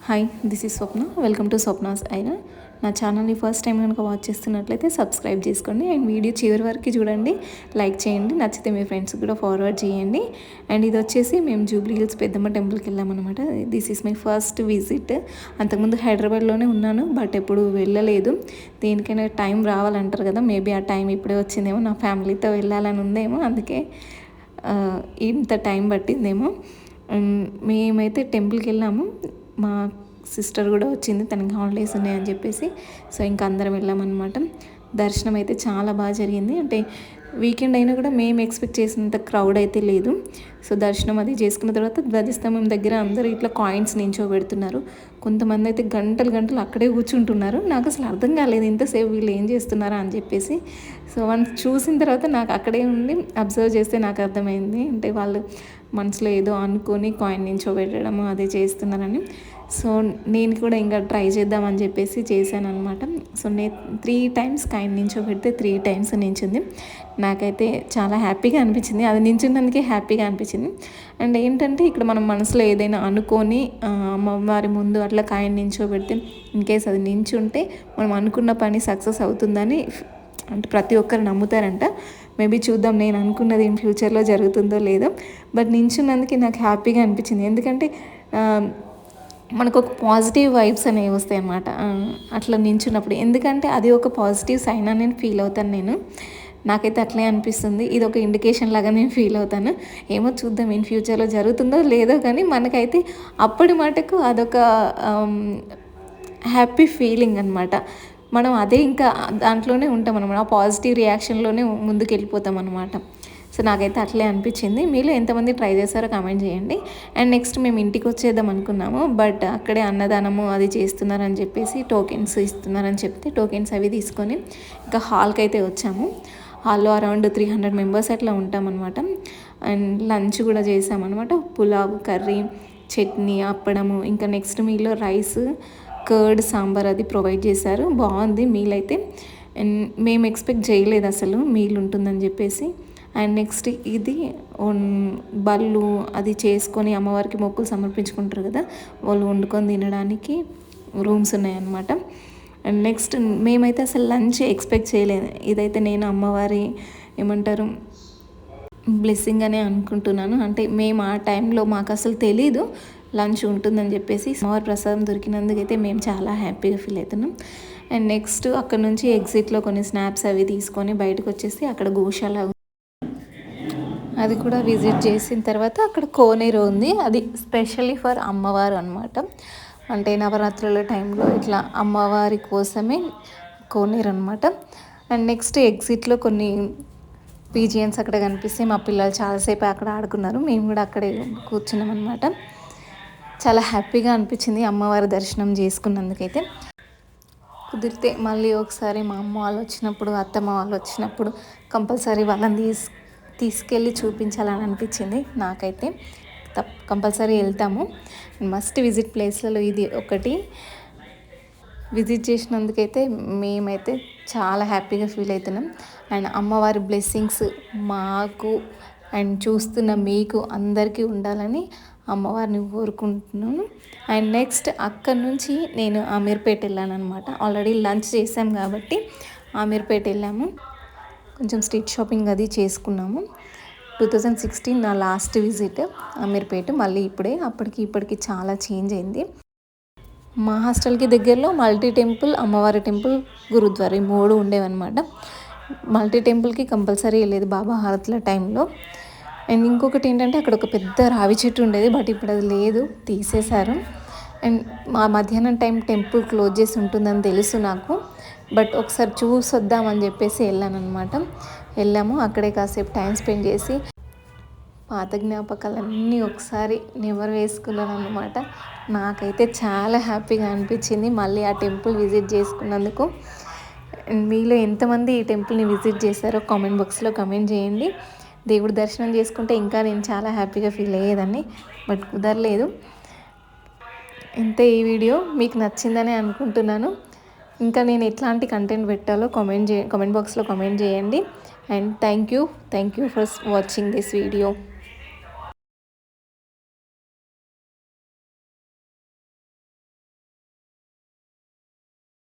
Hi, this is Swapna. Welcome to Swapna's అయినా. నా ఛానల్ని ఫస్ట్ టైం కనుక వాచ్ చేస్తున్నట్లయితే సబ్స్క్రైబ్ చేసుకోండి అండ్ వీడియో చివరి వరకు చూడండి, లైక్ చేయండి, నచ్చితే మీ ఫ్రెండ్స్కి కూడా ఫార్వర్డ్ చేయండి. అండ్ ఇది వచ్చేసి మేము జూబ్లీ హిల్స్ పెద్దమ్మ టెంపుల్కి వెళ్ళామన్నమాట. This is my first visit. అంతకుముందు హైదరాబాద్లోనే ఉన్నాను, బట్ ఎప్పుడు వెళ్ళలేదు. దేనికైనా టైం రావాలంటారు కదా, మేబీ ఆ టైం ఇప్పుడే వచ్చిందేమో. నా ఫ్యామిలీతో వెళ్ళాలని ఉందేమో, అందుకే ఇంత టైం పట్టిందేమో. మేమైతే టెంపుల్కి వెళ్ళాము. మా సిస్టర్ కూడా వచ్చింది, తనకి హాలిడేస్ ఉన్నాయని చెప్పేసి. సో ఇంకా అందరం వెళ్ళామన్నమాట. దర్శనం అయితే చాలా బాగా జరిగింది. అంటే వీకెండ్ అయినా కూడా మేము ఎక్స్పెక్ట్ చేసినంత క్రౌడ్ అయితే లేదు. సో దర్శనం అది చేసుకున్న తర్వాత ధ్వజస్తంభం దగ్గర అందరూ ఇట్లా కాయిన్స్ నించోబెడుతున్నారు. కొంతమంది అయితే గంటలు గంటలు అక్కడే కూర్చుంటున్నారు. నాకు అసలు అర్థం కాలేదు ఇంతసేపు వీళ్ళు ఏం చేస్తున్నారా అని చెప్పేసి. సో వన్స్ చూసిన తర్వాత నాకు అక్కడే ఉండి అబ్జర్వ్ చేస్తే నాకు అర్థమైంది, అంటే వాళ్ళు మనసులో ఏదో అనుకొని కాయిన్ నించోబెట్టడం అదే చేస్తున్నారని. సో నేను కూడా ఇంకా ట్రై చేద్దామని చెప్పేసి చేశాను అనమాట. సో నేను 3 times కాయిన్ నించోబెడితే 3 times నించుంది. నాకైతే చాలా హ్యాపీగా అనిపించింది, అది నించున్నందుకే హ్యాపీగా అనిపించింది. అండ్ ఏంటంటే ఇక్కడ మనం మనసులో ఏదైనా అనుకొని అమ్మవారి ముందు అట్లా కాయిన్ నించోబెడితే ఇన్కేస్ అది నించుంటే మనం అనుకున్న పని సక్సెస్ అవుతుందని అంటే ప్రతి ఒక్కరు నమ్ముతారంట. మేబీ చూద్దాం, నేను అనుకున్నది ఇన్ ఫ్యూచర్లో జరుగుతుందో లేదో. బట్ నించున్నందుకే నాకు హ్యాపీగా అనిపించింది. ఎందుకంటే మనకు ఒక పాజిటివ్ వైబ్స్ అనేవి వస్తాయి అన్నమాట అట్లా నించున్నప్పుడు. ఎందుకంటే అది ఒక పాజిటివ్ సైన్ అని నేను ఫీల్ అవుతాను. నాకైతే అట్లే అనిపిస్తుంది. ఇది ఒక ఇండికేషన్ లాగా నేను ఫీల్ అవుతాను. ఏమో చూద్దాం ఇన్ ఫ్యూచర్లో జరుగుతుందో లేదో, కానీ మనకైతే అప్పటి మటుకు అదొక హ్యాపీ ఫీలింగ్ అనమాట. మనం అదే ఇంకా దాంట్లోనే ఉంటాం అనమాట, ఆ పాజిటివ్ రియాక్షన్లోనే ముందుకు వెళ్ళిపోతాం అనమాట. సో నాకైతే అట్లే అనిపించింది. మీలో ఎంతమంది ట్రై చేస్తారో కామెంట్ చేయండి. అండ్ నెక్స్ట్ మేము ఇంటికి వచ్చేద్దాం అనుకున్నాము, బట్ అక్కడే అన్నదానము అది చేస్తున్నారని చెప్పేసి టోకెన్స్ ఇస్తున్నారని చెప్తే టోకెన్స్ అవి తీసుకొని ఇంకా హాల్కి అయితే వచ్చాము. హాల్లో అరౌండ్ 300 members అట్లా ఉంటామన్నమాట. అండ్ లంచ్ కూడా చేసామన్నమాట. పులావ్, కర్రీ, చట్నీ, అప్పడము, ఇంకా నెక్స్ట్ మీల్లో రైస్, కర్డ్, సాంబార్ అది ప్రొవైడ్ చేశారు. బాగుంది మీల్ అయితే. అండ్ మేము ఎక్స్పెక్ట్ చేయలేదు అసలు మీల్ ఉంటుందని చెప్పేసి. అండ్ నెక్స్ట్ ఇది బళ్ళు అది చేసుకొని అమ్మవారికి మొక్కులు సమర్పించుకుంటారు కదా, వాళ్ళు వండుకొని తినడానికి రూమ్స్ ఉన్నాయన్నమాట. అండ్ నెక్స్ట్ మేమైతే అసలు లంచ్ ఎక్స్పెక్ట్ చేయలేదు. ఇదైతే నేను అమ్మవారి ఏమంటారు బ్లెస్సింగ్ అనే అనుకుంటున్నాను. అంటే మేము ఆ టైంలో మాకు అసలు తెలీదు లంచ్ ఉంటుందని చెప్పేసి. అమ్మవారి ప్రసాదం దొరికినందుకైతే మేము చాలా హ్యాపీగా ఫీల్ అవుతున్నాం. అండ్ నెక్స్ట్ అక్కడ నుంచి ఎగ్జిట్లో కొన్ని స్నాప్స్ అవి తీసుకొని బయటకు వచ్చేసి అక్కడ గోశాల అది కూడా విజిట్ చేసిన తర్వాత అక్కడ కోనేరు ఉంది. అది స్పెషల్లీ ఫర్ అమ్మవారు అనమాట. అంటే నవరాత్రుల టైంలో ఇట్లా అమ్మవారి కోసమే కోనేరు అనమాట. అండ్ నెక్స్ట్ ఎగ్జిట్లో కొన్ని పీజియన్స్ అక్కడ కనిపిస్తే మా పిల్లలు చాలాసేపు అక్కడ ఆడుకున్నారు. మేము కూడా అక్కడే కూర్చున్నాం అనమాట. చాలా హ్యాపీగా అనిపించింది అమ్మవారి దర్శనం చేసుకున్నందుకైతే. కుదిరితే మళ్ళీ ఒకసారి మా అమ్మ వాళ్ళు వచ్చినప్పుడు, అత్తమ్మ వాళ్ళు వచ్చినప్పుడు కంపల్సరీ వాళ్ళని తీసుకెళ్ళి చూపించాలని అనిపించింది నాకైతే. కంపల్సరీ వెళ్తాము. మస్ట్ విజిట్ ప్లేస్లలో ఇది ఒకటి. విజిట్ చేసినందుకైతే మేమైతే చాలా హ్యాపీగా ఫీల్ అవుతున్నాం. అండ్ అమ్మవారి బ్లెస్సింగ్స్ మాకు అండ్ చూస్తున్న మీకు అందరికీ ఉండాలని అమ్మవారిని కోరుకుంటున్నాను. అండ్ నెక్స్ట్ అక్కడి నుంచి నేను అమీర్పేట వెళ్ళాను అనమాట. ఆల్రెడీ లంచ్ చేసాం కాబట్టి అమీర్పేట వెళ్ళాము. కొంచెం స్ట్రీట్ షాపింగ్ అది చేసుకున్నాము. 2016 నా లాస్ట్ విజిట్ అమీర్పేట. మళ్ళీ అప్పటికి చాలా చేంజ్ అయింది. మా హాస్టల్కి దగ్గరలో మల్టీ టెంపుల్, అమ్మవారి టెంపుల్, గురుద్వారా 3 ఉండేవన్నమాట. మల్టీ టెంపుల్కి కంపల్సరీ వెళ్ళేది బాబా హారతుల టైంలో. అండ్ ఇంకొకటి ఏంటంటే అక్కడ ఒక పెద్ద రావి చెట్టు ఉండేది, బట్ ఇప్పుడు అది లేదు, తీసేశారు. అండ్ మా మధ్యాహ్నం టైం టెంపుల్ క్లోజ్ చేసి ఉంటుందని తెలుసు నాకు, బట్ ఒకసారి చూసొద్దామని చెప్పేసి వెళ్ళాము. అక్కడే కాసేపు టైం స్పెండ్ చేసి పాత జ్ఞాపకాలన్నీ ఒకసారి నెమరు వేసుకున్నాను అనమాట. నాకైతే చాలా హ్యాపీగా అనిపించింది మళ్ళీ ఆ టెంపుల్ విజిట్ చేసుకున్నందుకు. మీలో ఎంతమంది ఈ టెంపుల్ని విజిట్ చేశారో కామెంట్ బాక్స్లో కామెంట్ చేయండి. దేవుడి దర్శనం చేసుకుంటే ఇంకా నేను చాలా హ్యాపీగా ఫీల్ అయ్యేదాన్ని, బట్ కుదరలేదు. ఇంతే ఈ వీడియో. మీకు నచ్చిందని అనుకుంటున్నాను. ఇంకా నేను ఎట్లాంటి కంటెంట్ పెట్టాలో కామెంట్ బాక్స్లో కామెంట్ చేయండి. And thank you for watching this video.